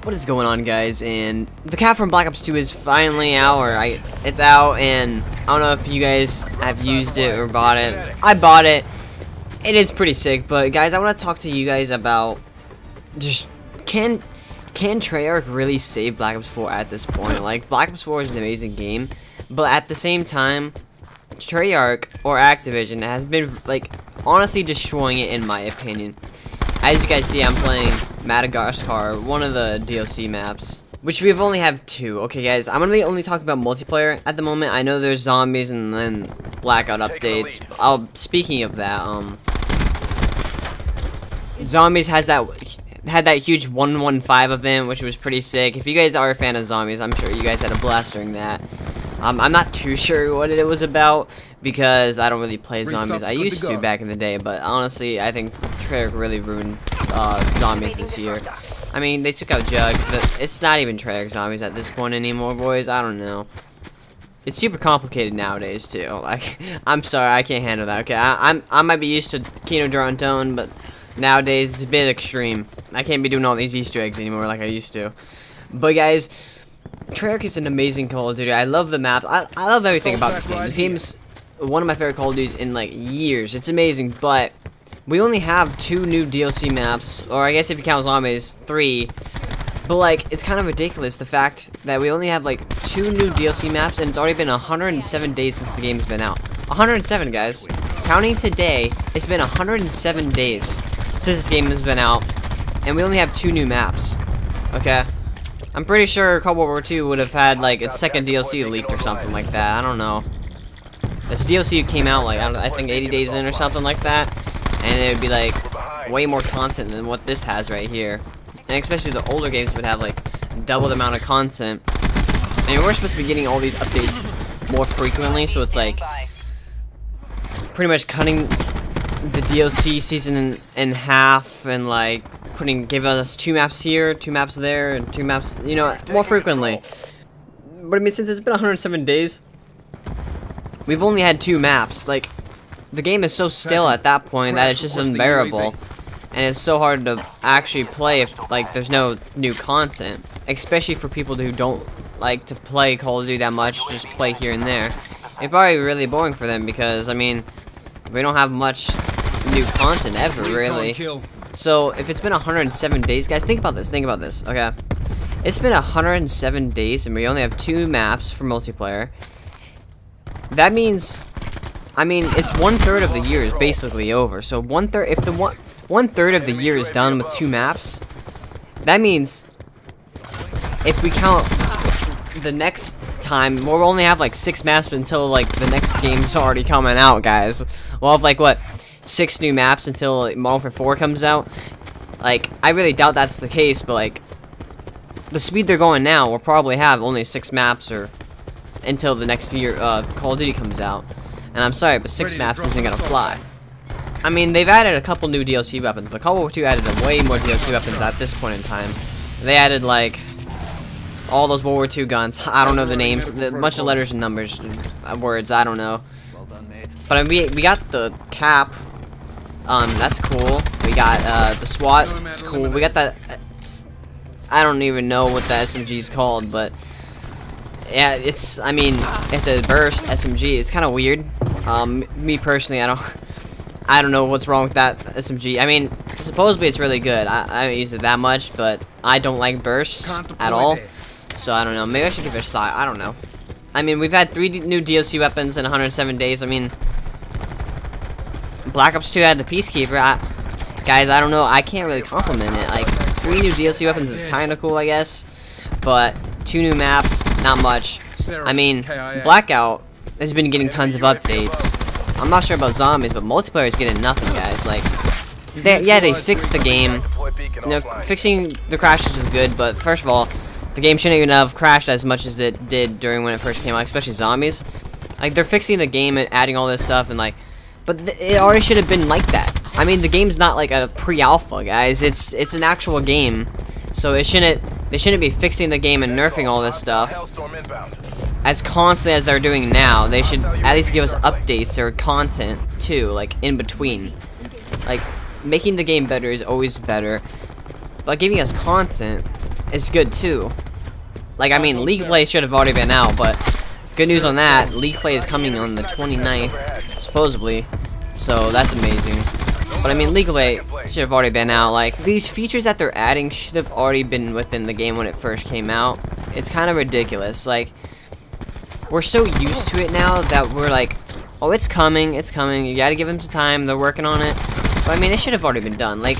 What is going on, guys? And the cap from Black Ops 2 is finally out, or it's out, and I don't know if you guys have used it or bought it. I bought it. It is pretty sick, but guys, I want to talk to you guys about just can TREYARCH really save Black Ops 4 at this point? Like, Black Ops 4 is an amazing game, but at the same time, TREYARCH or Activision has been like honestly destroying it in my opinion. As you guys see, I'm playing Madagascar, one of the DLC maps, which we've only have two. Okay, guys, I'm gonna be only talking about multiplayer at the moment. I know there's zombies and then blackout updates. Speaking of that, zombies had that huge 115 event, which was pretty sick. If you guys are a fan of zombies, I'm sure you guys had a blast during that. I'm not too sure what it was about because I don't really play zombies. I used to back in the day, but honestly, I think TREYARCH really ruined zombies this year. I mean, they took out Jug, but it's not even TREYARCH zombies at this point anymore, boys. I don't know. It's super complicated nowadays too. Like, I'm sorry, I can't handle that. Okay, I might be used to Kino Duranton, but nowadays it's a bit extreme. I can't be doing all these Easter eggs anymore like I used to. But guys, TREYARCH is an amazing Call of Duty. I love the map. I love everything about this game. This game is one of my favorite Call of Duties in like years. It's amazing, but we only have 2 new DLC maps, or I guess if you count zombies, 3. But like, it's kind of ridiculous the fact that we only have like 2 new DLC maps, and it's already been 107 days since the game's been out. 107, guys. Counting today, it's been 107 days since this game has been out, and we only have 2 new maps. Okay. I'm pretty sure Cold War II would have had like its second DLC leaked or something like that. I don't know. This DLC came out like I think 80 days in or something like that, and it would be like way more content than what this has right here. And especially the older games would have like double the amount of content. And we're supposed to be getting all these updates more frequently, so it's like pretty much cutting the DLC season in half and like giving us 2 maps here, 2 maps there, and 2 maps, you know, more frequently. But I mean, since it's been 107 days, we've only had 2 maps. Like, the game is so still at that point that it's just unbearable, and it's so hard to actually play if like there's no new content, especially for people who don't like to play Call of Duty that much, just play here and there. It's probably really boring for them because I mean, we don't have much new content ever really. So if it's been 107 days, guys, think about this, okay? It's been 107 days and we only have 2 maps for multiplayer. That means, I mean, it's 1/3 of the year is basically over. So if the one third of the year is done with 2 maps, that means if we count the next time, we'll only have like 6 maps until like the next game's already coming out, guys. We'll have like what? 6 new maps until like, Modern Warfare 4 comes out. Like, I really doubt that's the case, but like the speed they're going now, we'll probably have only 6 maps or until the next year Call of Duty comes out. And I'm sorry, but 6 maps isn't gonna fly. I mean, they've added a couple new DLC weapons, but Cold War II added way more DLC weapons at this point in time. They added like all those World War II guns. I don't know the names, a bunch of letters and numbers, words. I don't know. But I mean, we got the cap. That's cool. We got the SWAT. It's cool. We got that. I don't even know what the SMG is called, but yeah, it's. I mean, it's a burst SMG. It's kind of weird. Me personally, I don't know what's wrong with that SMG. I mean, supposedly it's really good. I haven't used it that much, but I don't like bursts at all. So I don't know. Maybe I should give it a shot. I don't know. I mean, we've had 3 new DLC weapons in 107 days. I mean, Black Ops 2 had the Peacekeeper. Guys, I don't know. I can't really compliment it. Like, 3 new DLC weapons is kind of cool, I guess. But 2 new maps, not much. I mean, Blackout has been getting tons of updates. I'm not sure about zombies, but multiplayer is getting nothing, guys. Like, they fixed the game. You know, fixing the crashes is good, but first of all, the game shouldn't even have crashed as much as it did during when it first came out, especially zombies. Like, they're fixing the game and adding all this stuff, and like, but it already should have been like that. I mean, the game's not like a pre-alpha, guys. It's an actual game, so they shouldn't be fixing the game and nerfing all this stuff as constantly as they're doing now. They should at least give us updates or content too, like in between. Like, making the game better is always better, but giving us content is good too. Like, I mean, League Play should have already been out, but good news on that, League Play is coming on the 29th, supposedly, so that's amazing. But I mean, League Play should have already been out. Like, these features that they're adding should have already been within the game when it first came out. It's kind of ridiculous. Like, we're so used to it now that we're like, oh, it's coming, you gotta give them some time, they're working on it. But I mean, it should have already been done. Like,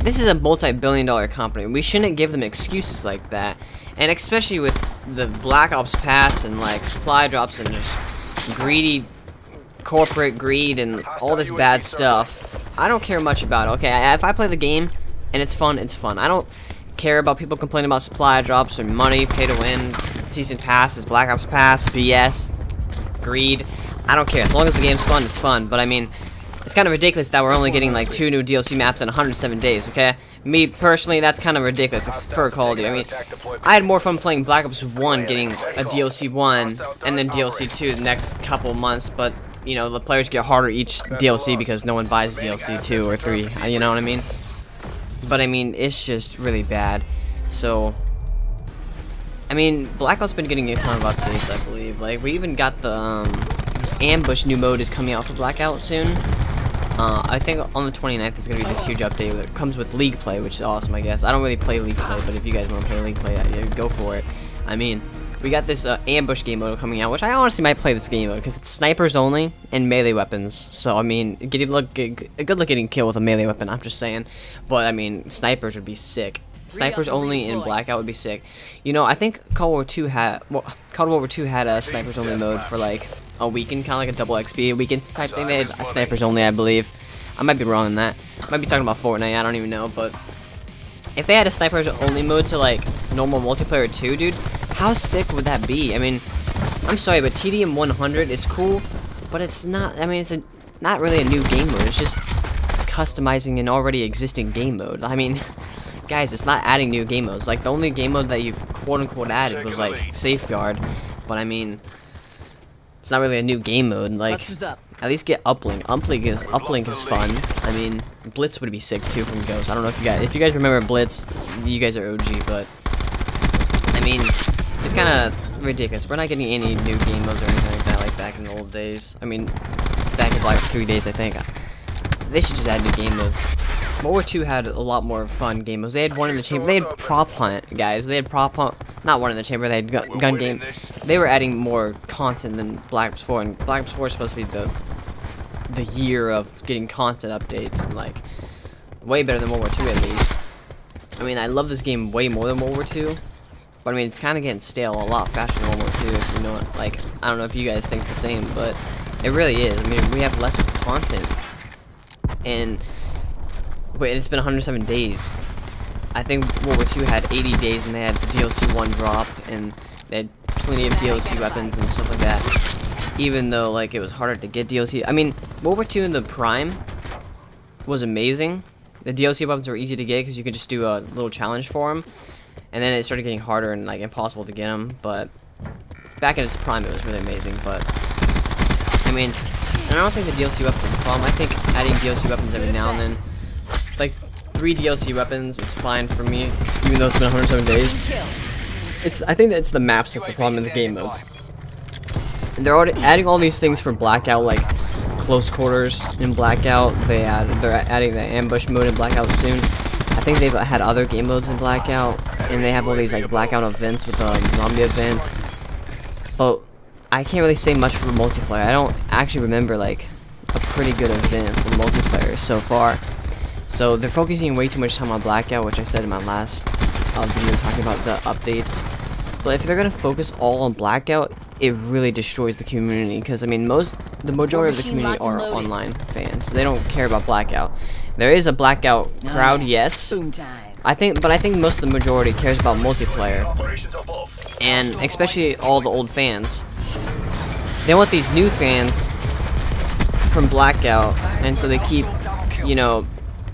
this is a multi-billion-dollar company. We shouldn't give them excuses like that. And especially with the Black Ops Pass and like supply drops and just greedy corporate greed and all this bad stuff. I don't care much about it. Okay, if I play the game and it's fun, it's fun. I don't care about people complaining about supply drops or money, pay to win, season passes, Black Ops Pass, BS, greed. I don't care. As long as the game's fun, it's fun. But I mean, it's kind of ridiculous that we're only getting like 2 new DLC maps in 107 days, okay? Me, personally, that's kind of ridiculous for Call of Duty. I mean, I had more fun playing Black Ops 1 getting a DLC 1 and then DLC 2 the next couple months, but, you know, the players get harder each DLC because no one buys DLC 2 or 3, you know what I mean? But, I mean, it's just really bad. So, I mean, Blackout's been getting a ton of updates, I believe. Like, we even got the, this ambush new mode is coming out for Blackout soon. I think on the 29th there's going to be this huge update that comes with League Play, which is awesome, I guess. I don't really play League Play, but if you guys want to play League Play, yeah, go for it. I mean, we got this ambush game mode coming out, which I honestly might play this game mode, because it's snipers only and melee weapons. So, I mean, a good look getting kill with a melee weapon, I'm just saying. But, I mean, snipers would be sick. Snipers only in Blackout would be sick. You know, I think Cold War II had a snipers only mode for like a weekend, kind of like a double XP weekend type thing. They had snipers only, I believe. I might be wrong on that. I might be talking about Fortnite. I don't even know. But if they had a snipers only mode to like normal multiplayer too, dude, how sick would that be? I mean, I'm sorry, but TDM 100 is cool, but it's not. I mean, it's not really a new game mode. It's just customizing an already existing game mode. I mean. Guys, it's not adding new game modes. Like, the only game mode that you've quote-unquote added was, like, Safeguard. But, I mean, it's not really a new game mode. Like, at least get Uplink. Uplink is fun. I mean, Blitz would be sick, too, from Ghost. I don't know if you guys remember Blitz, you guys are OG, but, I mean, it's kind of ridiculous. We're not getting any new game modes or anything like that, like back in the old days. I mean, back in, like, 3 days, I think. They should just add new game modes. World War II had a lot more fun game modes. They had one in the chamber. They had prop hunt, guys. They had prop hunt. Not one in the chamber. They had gun game. They were adding more content than Black Ops 4. And Black Ops 4 is supposed to be the year of getting content updates and like way better than World War II at least. I mean, I love this game way more than World War II. But I mean, it's kind of getting stale a lot faster than World War II. If you know it. Like, I don't know if you guys think the same, but it really is. I mean, we have less content and. Wait, it's been 107 days. I think World War II had 80 days and they had the DLC 1 drop and they had plenty of DLC weapons and stuff like that. Even though, like, it was harder to get DLC. I mean, World War II in the Prime was amazing. The DLC weapons were easy to get because you could just do a little challenge for them. And then it started getting harder and, like, impossible to get them. But back in its Prime, it was really amazing. But, I mean, and I don't think the DLC weapons are a problem. I think adding DLC weapons every now and then, like 3 DLC weapons is fine for me, even though it's been 107 days. I think that it's the maps that's the problem in the game modes. And they're already adding all these things for Blackout, like close quarters in Blackout. They're adding the ambush mode in Blackout soon. I think they've had other game modes in Blackout, and they have all these like Blackout events with the zombie event. But I can't really say much for multiplayer. I don't actually remember like a pretty good event for multiplayer so far. So they're focusing way too much time on Blackout, which I said in my last video talking about the updates. But if they're gonna focus all on Blackout, it really destroys the community. Because I mean, the majority of the community are online fans. So they don't care about Blackout. There is a Blackout crowd, yes. I think most of the majority cares about multiplayer, and especially all the old fans. They want these new fans from Blackout, and so they keep, you know,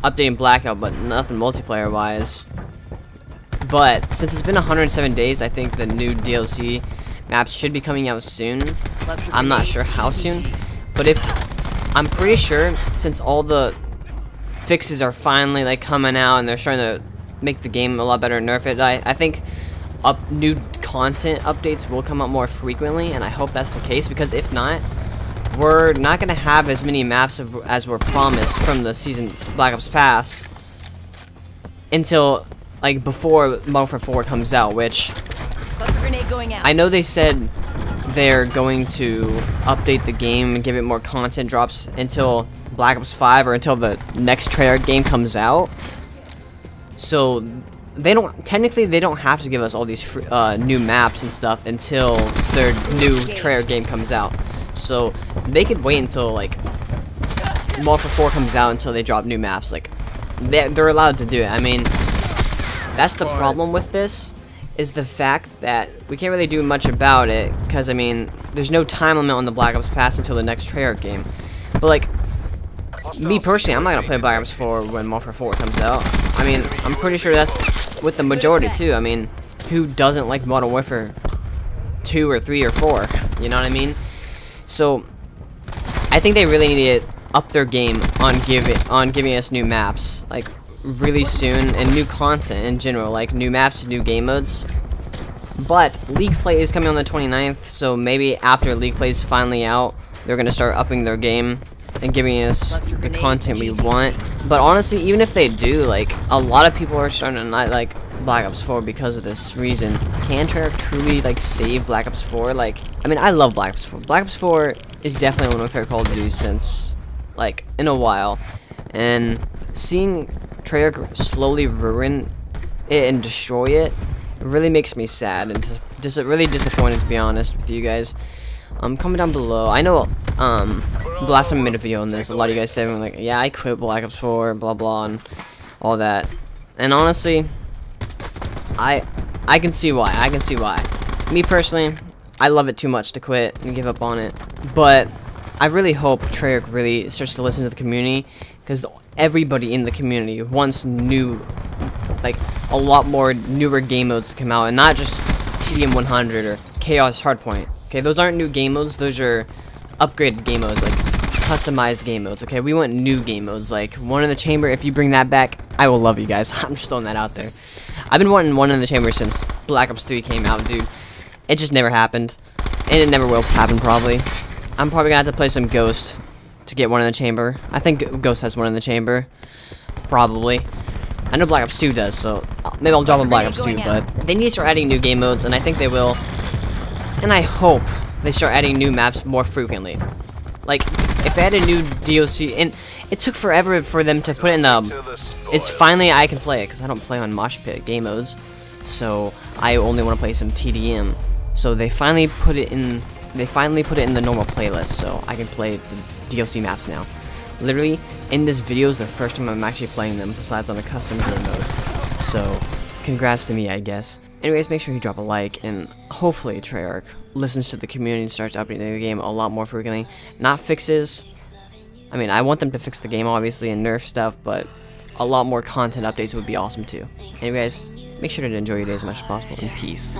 updating Blackout, but nothing multiplayer wise. But since it's been 107 days, I think the new DLC maps should be coming out soon. I'm not sure how soon, but I'm pretty sure since all the fixes are finally like coming out and they're starting to make the game a lot better and nerf it. I think new content updates will come out more frequently, and I hope that's the case, because if not, we're not gonna have as many maps as were promised from the season Black Ops Pass until like before Modern Warfare 4 comes out, which Grenade going out. I know they said they're going to update the game and give it more content drops until Black Ops 5 or until the next Treyarch game comes out. So they don't have to give us all these free, new maps and stuff until their new Treyarch game comes out. So they could wait until like Modern Warfare 4 comes out until they drop new maps. Like they're allowed to do it. I mean, that's the problem with this, is the fact that we can't really do much about it, because I mean, there's no time limit on the Black Ops Pass until the next Treyarch game. But like, me personally, I'm not gonna play Black Ops 4 when Modern Warfare 4 comes out. I mean, I'm pretty sure that's with the majority too. I mean, who doesn't like Modern Warfare 2 or 3 or 4? You know what I mean? So I think they really need to up their game on giving us new maps, like really soon, and new content in general, like new maps, new game modes. But League Play is coming on the 29th, so maybe after League Play is finally out, they're gonna start upping their game and giving us the content we want. But honestly, even if they do, like, a lot of people are starting to not like Black Ops 4 because of this reason. Can Treyarch truly like save Black Ops 4? Like, I mean, I love Black Ops 4. Black Ops 4 is definitely one of my favorite Call of Duty since like in a while, and seeing Treyarch slowly ruin it and destroy it really makes me sad and really disappointed, to be honest with you guys. Comment down below. I know the last time I made a video on this, a lot of you guys said like, yeah, I quit Black Ops 4, blah blah, and all that. And honestly, I can see why. I can see why. Me personally, I love it too much to quit and give up on it. But I really hope Treyarch really starts to listen to the community, because everybody in the community wants like a lot more newer game modes to come out, and not just TDM 100 or Chaos Hardpoint. Okay, those aren't new game modes, those are upgraded game modes, like customized game modes. Okay, we want new game modes, like One in the Chamber. If you bring that back, I will love you guys. I'm just throwing that out there. I've been wanting One in the Chamber since Black Ops 3 came out, dude. It just never happened, and it never will happen probably. I'm probably gonna have to play some Ghost to get One in the Chamber. I think Ghost has One in the Chamber, probably. I know Black Ops 2 does, so maybe I'll drop on Black Ops 2, but they need to start adding new game modes, and I think they will. And I hope they start adding new maps more frequently. Like, if they had a new DLC, and it took forever for them to put in it's finally I can play it, because I don't play on Mosh Pit game modes, so I only want to play some TDM. So they finally put it in the normal playlist, so I can play the DLC maps now. Literally, in this video is the first time I'm actually playing them, besides on the custom game mode. So, congrats to me, I guess. Anyways, make sure you drop a like, and hopefully Treyarch listens to the community and starts updating the game a lot more frequently. Not fixes. I mean, I want them to fix the game, obviously, and nerf stuff, but a lot more content updates would be awesome, too. Anyways, make sure to enjoy your day as much as possible, and peace.